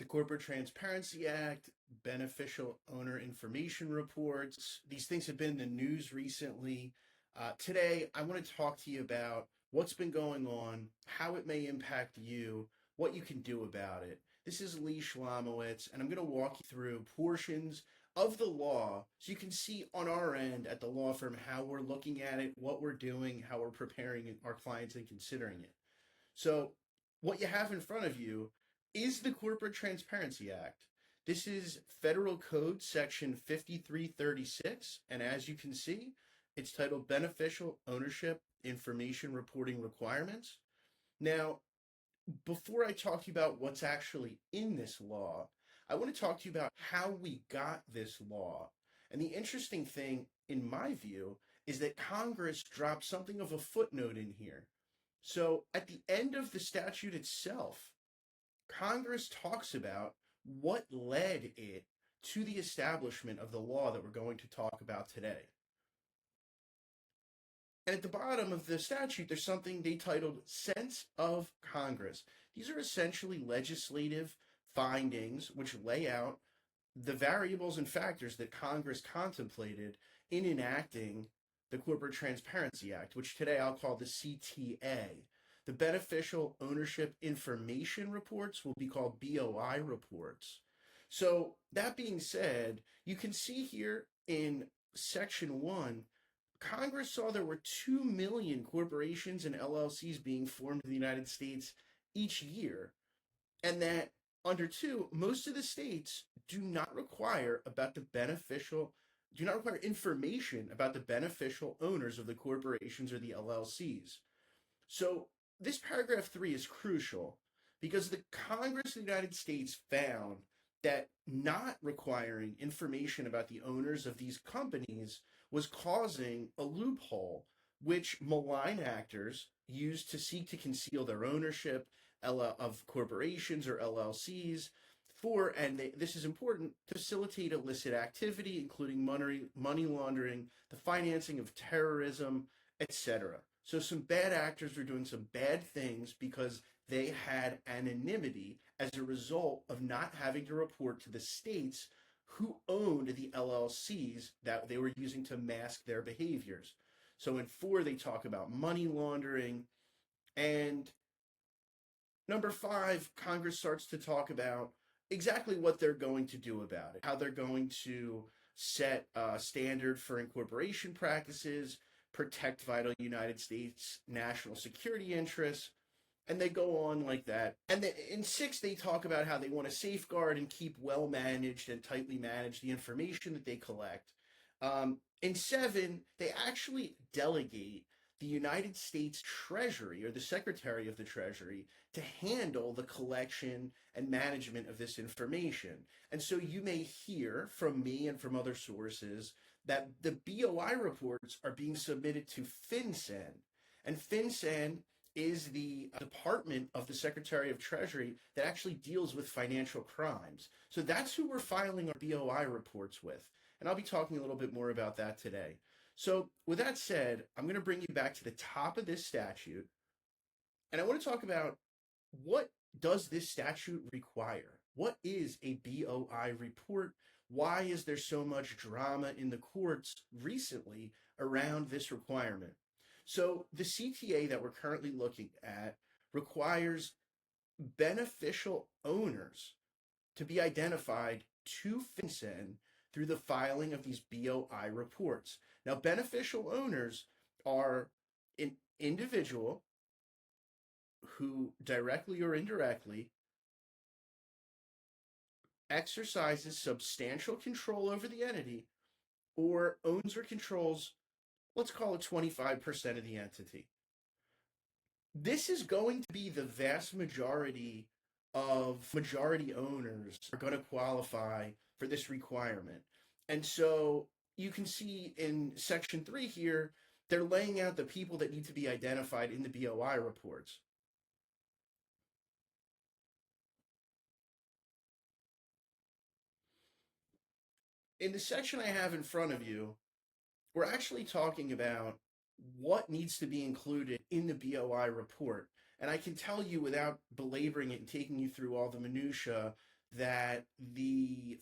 Corporate Transparency Act, beneficial owner information reports. These things have been in the news recently. Today, I want to talk to you about what's been going on, how it may impact you, what you can do about it. This is Lee Shlomowitz, and I'm going to walk you through portions of the law so you can see on our end at the law firm how we're looking at it, what we're doing, how we're preparing our clients and considering it. So what you have in front of you is the Corporate Transparency Act. This is Federal Code Section 5336, and as you can see, it's titled Beneficial Ownership Information Reporting Requirements. Now, before I talk to you about what's actually in this law, I want to talk to you about how we got this law. And the interesting thing, in my view, is that Congress dropped something of a footnote in here. So at the end of the statute itself, Congress talks about what led it to the establishment of the law that we're going to talk about today. And at the bottom of the statute, there's something they titled Sense of Congress. These are essentially legislative findings which lay out the variables and factors that Congress contemplated in enacting the Corporate Transparency Act, which today I'll call the CTA. The Beneficial Ownership Information Reports will be called BOI Reports. So that being said, you can see here in Section 1, Congress saw there were 2 million corporations and LLCs being formed in the United States each year, and that under 2, most of the states do not require information about the beneficial owners of the corporations or the LLCs. So this paragraph 3 is crucial because the Congress of the United States found that not requiring information about the owners of these companies was causing a loophole which malign actors used to seek to conceal their ownership of corporations or LLCs for, and this is important, facilitate illicit activity, including money laundering, the financing of terrorism, etc. So some bad actors were doing some bad things because they had anonymity as a result of not having to report to the states who owned the LLCs that they were using to mask their behaviors. So in 4, they talk about money laundering. And number 5, Congress starts to talk about exactly what they're going to do about it, how they're going to set a standard for incorporation practices, protect vital United States national security interests, and they go on like that. And in 6, they talk about how they want to safeguard and keep well-managed and tightly manage the information that they collect. In 7, they actually delegate the United States Treasury or the Secretary of the Treasury to handle the collection and management of this information. And so you may hear from me and from other sources that the BOI reports are being submitted to FinCEN. And FinCEN is the department of the Secretary of Treasury that actually deals with financial crimes. So that's who we're filing our BOI reports with. And I'll be talking a little bit more about that today. So with that said, I'm going to bring you back to the top of this statute. And I want to talk about what does this statute require? What is a BOI report? Why is there so much drama in the courts recently around this requirement? So the CTA that we're currently looking at requires beneficial owners to be identified to FinCEN through the filing of these BOI reports. Now, beneficial owners are an individual who directly or indirectly exercises substantial control over the entity or owns or controls, let's call it 25% of the entity. This is going to be the vast majority of majority owners are going to qualify for this requirement. And so you can see in Section 3 here, they're laying out the people that need to be identified in the BOI reports. In the section I have in front of you, we're actually talking about what needs to be included in the BOI report. And I can tell you without belaboring it and taking you through all the minutia that the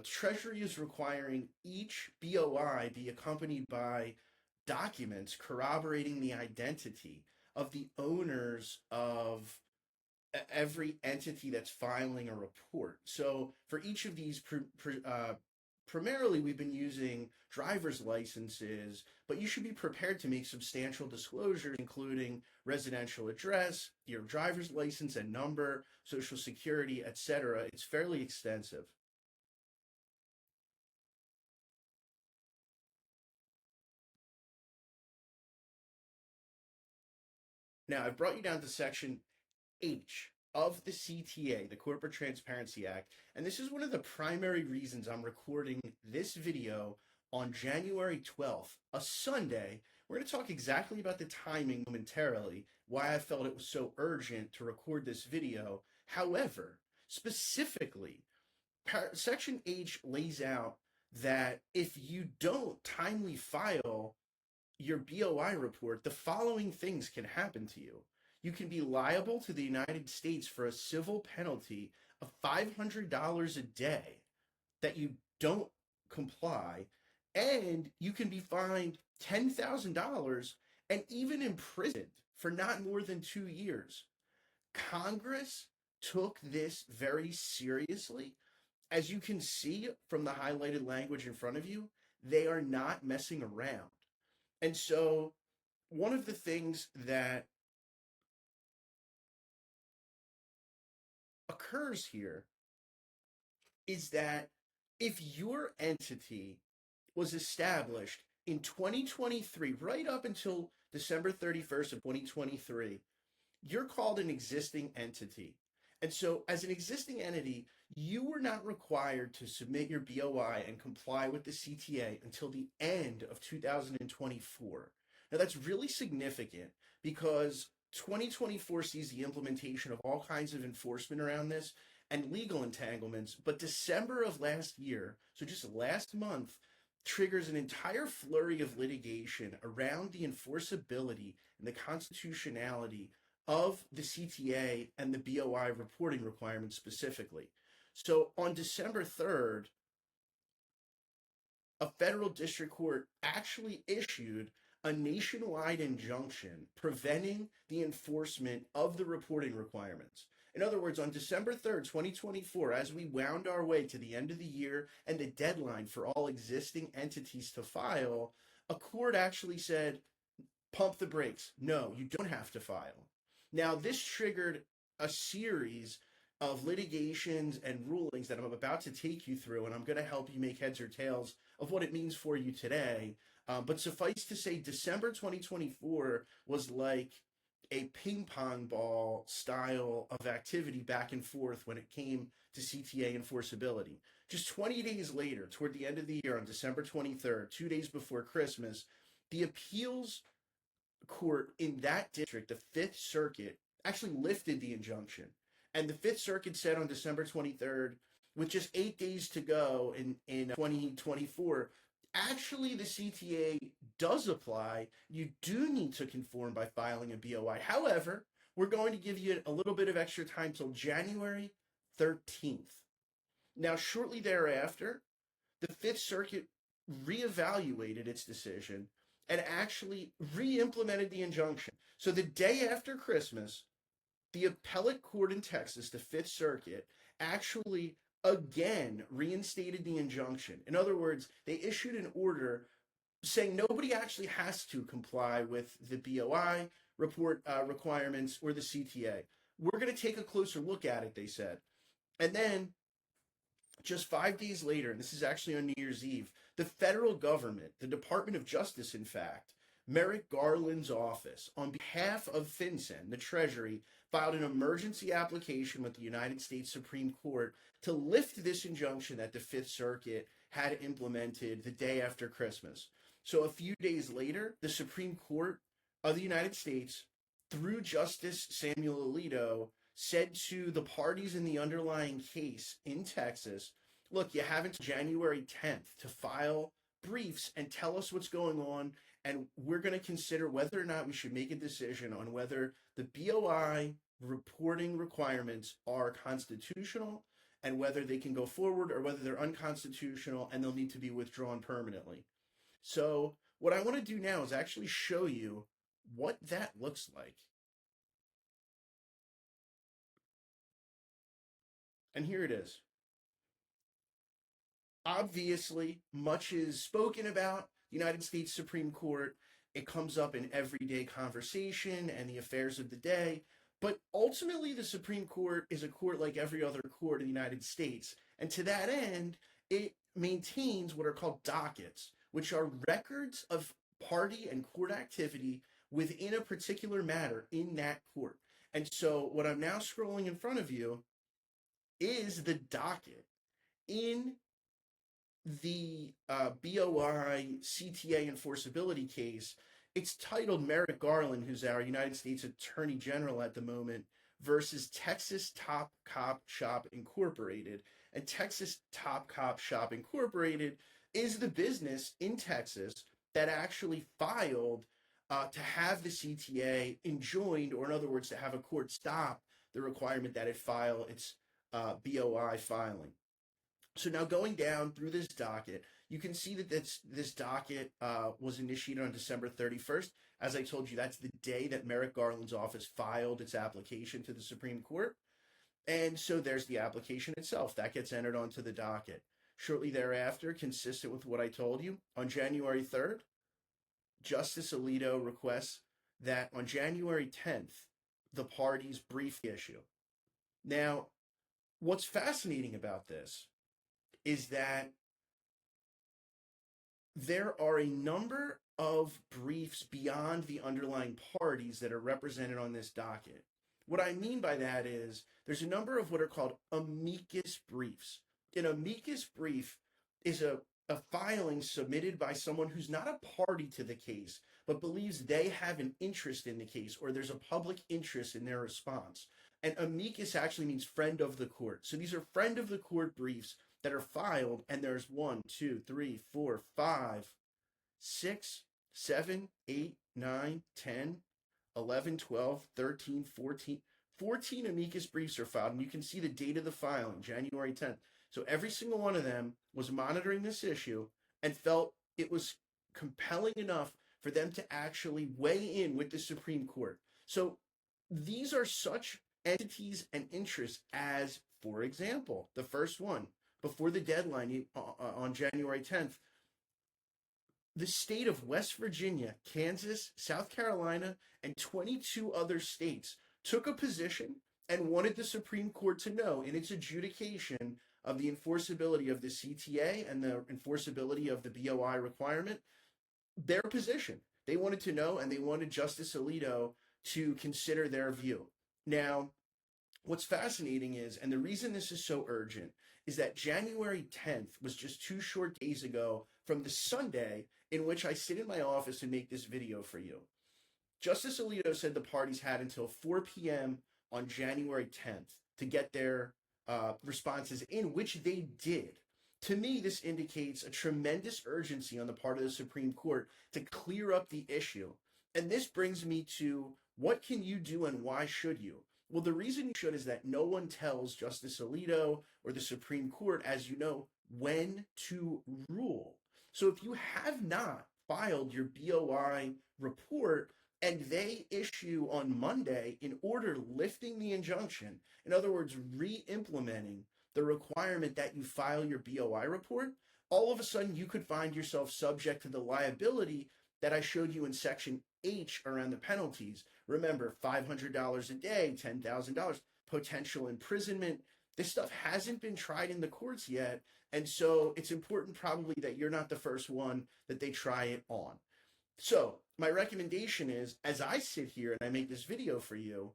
Treasury is requiring each BOI be accompanied by documents corroborating the identity of the owners of every entity that's filing a report. So for each of these, primarily we've been using driver's licenses, but you should be prepared to make substantial disclosures, including residential address, your driver's license and number, social security, etc. It's fairly extensive. Now, I've brought you down to section H of the CTA, the Corporate Transparency Act, and this is one of the primary reasons I'm recording this video on January 12th, a Sunday. We're going to talk exactly about the timing momentarily, why I felt it was so urgent to record this video. However, specifically, Section H lays out that if you don't timely file your BOI report, the following things can happen to you. You can be liable to the United States for a civil penalty of $500 a day that you don't comply, and you can be fined $10,000 and even imprisoned for not more than 2 years. Congress took this very seriously. As you can see from the highlighted language in front of you, they are not messing around. And so one of the things that occurs here is that if your entity was established in 2023, right up until December 31st of 2023, you're called an existing entity. And so as an existing entity, you were not required to submit your BOI and comply with the CTA until the end of 2024. Now that's really significant because 2024 sees the implementation of all kinds of enforcement around this and legal entanglements, but December of last year, so just last month, triggers an entire flurry of litigation around the enforceability and the constitutionality of the CTA and the BOI reporting requirements specifically. So on December 3rd, a federal district court actually issued a nationwide injunction preventing the enforcement of the reporting requirements. In other words, on December 3rd, 2024, as we wound our way to the end of the year and the deadline for all existing entities to file, a court actually said, pump the brakes. No, you don't have to file. Now, this triggered a series of litigations and rulings that I'm about to take you through, and I'm going to help you make heads or tails of what it means for you today. But suffice to say, December 2024 was like a ping pong ball style of activity back and forth when it came to CTA enforceability. Just 20 days later, toward the end of the year, on December 23rd, 2 days before Christmas, the appeals court in that district, the Fifth Circuit, actually lifted the injunction. And the Fifth Circuit said on December 23rd, with just 8 days to go in 2024, actually the CTA does apply. You do need to conform by filing a BOI. However, we're going to give you a little bit of extra time till January 13th. Now, shortly thereafter, the Fifth Circuit reevaluated its decision and actually re-implemented the injunction. So the day after Christmas, the appellate court in Texas, the Fifth Circuit, actually again reinstated the injunction. In other words, they issued an order saying nobody actually has to comply with the BOI report requirements or the CTA. We're going to take a closer look at it, they said. And then just 5 days later, and this is actually on New Year's Eve, the federal government, the Department of Justice, in fact, Merrick Garland's office, on behalf of FinCEN, the Treasury, filed an emergency application with the United States Supreme Court to lift this injunction that the Fifth Circuit had implemented the day after Christmas. So a few days later, the Supreme Court of the United States, through Justice Samuel Alito, said to the parties in the underlying case in Texas, look, you have until January 10th to file briefs and tell us what's going on, and we're going to consider whether or not we should make a decision on whether the BOI reporting requirements are constitutional and whether they can go forward or whether they're unconstitutional and they'll need to be withdrawn permanently. So what I want to do now is actually show you what that looks like. And here it is. Obviously, much is spoken about the United States Supreme Court. It comes up in everyday conversation and the affairs of the day. But ultimately, the Supreme Court is a court like every other court in the United States. And to that end, it maintains what are called dockets, which are records of party and court activity within a particular matter in that court. And so, what I'm now scrolling in front of you is the docket in the BOI CTA enforceability case. It's titled Merrick Garland, who's our United States Attorney General at the moment, versus Texas Top Cop Shop Incorporated. And Texas Top Cop Shop Incorporated is the business in Texas that actually filed to have the CTA enjoined, or in other words, to have a court stop the requirement that it file its BOI filing. So now going down through this docket, you can see that this docket was initiated on December 31st. As I told you, that's the day that Merrick Garland's office filed its application to the Supreme Court. And so there's the application itself. That gets entered onto the docket. Shortly thereafter, consistent with what I told you, on January 3rd, Justice Alito requests that on January 10th, the parties brief the issue. Now, what's fascinating about this is that there are a number of briefs beyond the underlying parties that are represented on this docket. What I mean by that is there's a number of what are called amicus briefs. An amicus brief is a filing submitted by someone who's not a party to the case, but believes they have an interest in the case, or there's a public interest in their response. And amicus actually means friend of the court. So these are friend of the court briefs that are filed, and there's 1, 2, 3, 4, 5, 6, 7, 8, 9, 10, 11, 12, 13, 14. 14 amicus briefs are filed, and you can see the date of the filing, January 10th. So every single one of them was monitoring this issue and felt it was compelling enough for them to actually weigh in with the Supreme Court. So these are such entities and interests as, for example, the first one, before the deadline on January 10th, the state of West Virginia, Kansas, South Carolina, and 22 other states took a position and wanted the Supreme Court to know in its adjudication of the enforceability of the CTA and the enforceability of the BOI requirement, their position. They wanted to know, and they wanted Justice Alito to consider their view. Now, what's fascinating is, and the reason this is so urgent, is that January 10th was just 2 short days ago from the Sunday in which I sit in my office and make this video for you. Justice Alito said the parties had until 4 p.m. on January 10th to get their responses in, which they did. To me, this indicates a tremendous urgency on the part of the Supreme Court to clear up the issue. And this brings me to, what can you do and why should you? Well, the reason you should is that no one tells Justice Alito or the Supreme Court, as you know, when to rule. So if you have not filed your BOI report and they issue on Monday an order lifting the injunction, in other words, re-implementing the requirement that you file your BOI report, all of a sudden you could find yourself subject to the liability that I showed you in Section H around the penalties. Remember, $500 a day, $10,000, potential imprisonment. This stuff hasn't been tried in the courts yet, and so it's important probably that you're not the first one that they try it on. So my recommendation is, as I sit here and I make this video for you,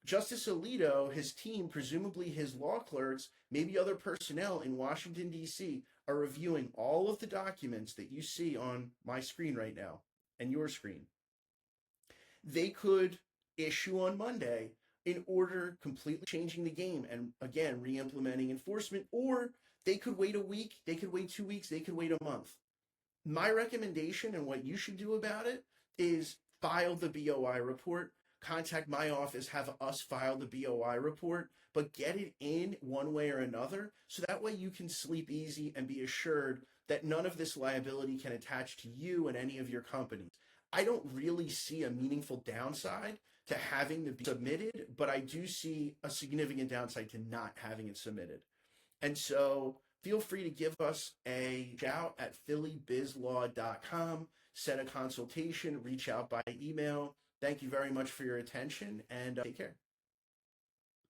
Justice Alito, his team, presumably his law clerks, maybe other personnel in Washington, D.C., are reviewing all of the documents that you see on my screen right now and your screen. They could issue on Monday an order completely changing the game and, again, re-implementing enforcement, or they could wait a week, they could wait 2 weeks, they could wait a month. My recommendation and what you should do about it is file the BOI report. contact my office, have us file the BOI report, but get it in one way or another. So that way you can sleep easy and be assured that none of this liability can attach to you and any of your companies. I don't really see a meaningful downside to having to be submitted, but I do see a significant downside to not having it submitted. And so feel free to give us a shout at phillybizlaw.com, set a consultation, reach out by email. Thank you very much for your attention, and take care.